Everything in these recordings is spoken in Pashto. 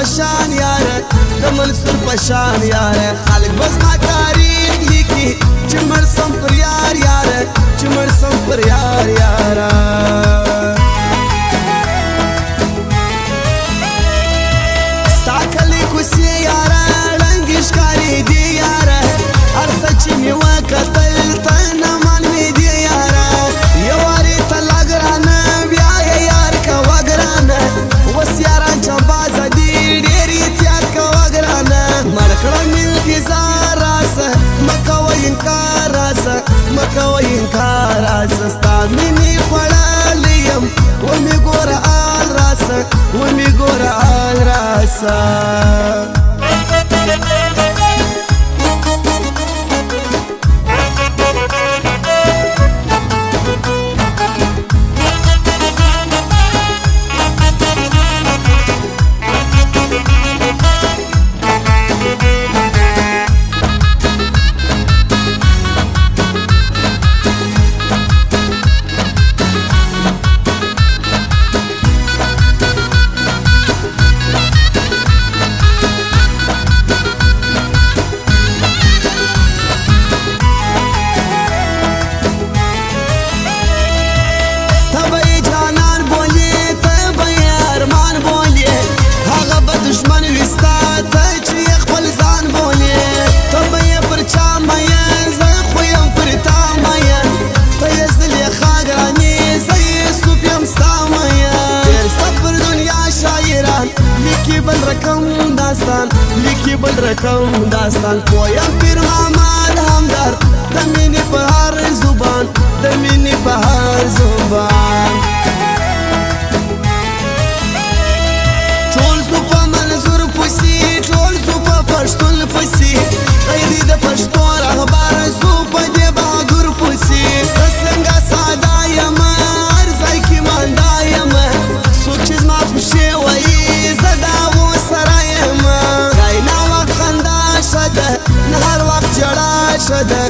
پشان یاره د منصور پشان یاره خلک بس ما تاریخ لیکي چې مړ سم پر یار یاره چې مړ سم پر یار یاره ستا کلی کوڅې یاره ړنګې ښکارې دي یاره هر څه چې مې وکتل ته نه مان مې دي یاره یو وارې ته لا ګرانه بیا یې یار کوه ګرانه اوس یاران جمبازه دي ډېر احتیاط کوه ګرانه مړ کړه مې انتظار راسه مه کوه انکار راسه مه کوه انکار راسه ستا مینې خوړلی یم ومې ګوره آل راسه ومې ګوره آل راسه لیکي بل رقم داستان پویم پیر محمد همدر د مینې په هر زبان د مینې په هر زبان ټول زو په منظور پسې ټول زو په پښتون پسې غیرې د پښتو رهبر زو په دې بهادر پسې زه څنګه ساده یم هر ځای کې مانده یم څوک چې زما پښې وایي زه د هغو سره یم هر وخت جړا شده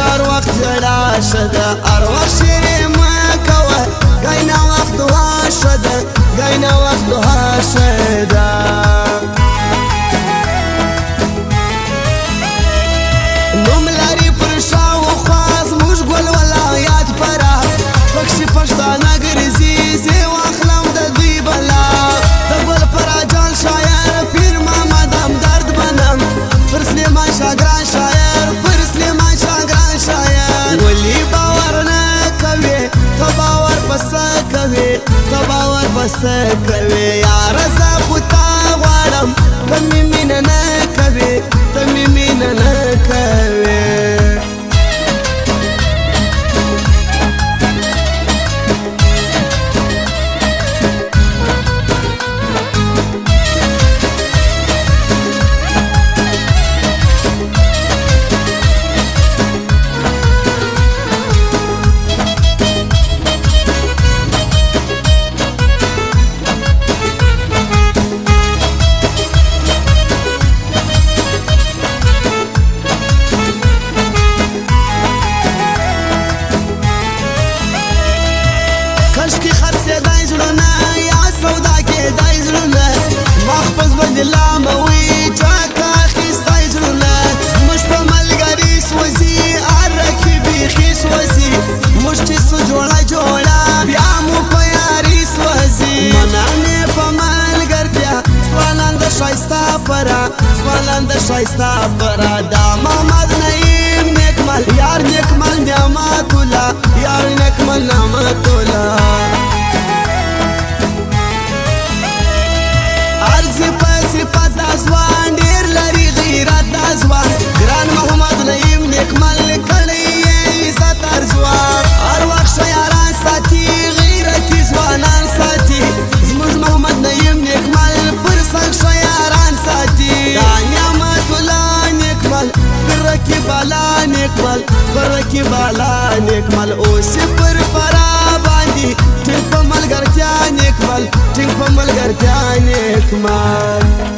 هر وخت جړا شده هر وخت شیرې مه کوه ګاینه وخت دعا شده ګاینه وخت دعا شده نوم لري پر شاوخوا زموږ ګل ولایت پراخ پکښې پښتانه ګرځي زه واخلم د دوی بلا د ګل پراجان شاعر پیر محمد همدرد بنم پر سلیمان شاه ګران شاعر پر سلیمان شاه ګران شاعر ولې باور نه کوې ته باور پس کوې ته باور پس کوې یاره زه خو تا غواړم ته مې مینه نه کوې ته مې مینه نه کوې سوالند شایسته فرا دا محمد نعیم نیکمل یار نیکمل نعمت الله یار نیکمل نعمت الله ارزی پسی پتا ځوان ډیر لري غیرت د ځوان ګران محمد نعیم نیکمل کړی عزت ځوان هر وخت شیاران ساتي غیرتي ځوانان ساتي زموږ محمد نعیم نیکمل پر څنګ شیاران ساتي دا نعمت الله نیکمل برکی بالا نیکمل برکی بالا نیکمل اوس پر فرا باندې ټینګ په ملګرتیا نیکمل ټینګ په ملګرتیا نیکمل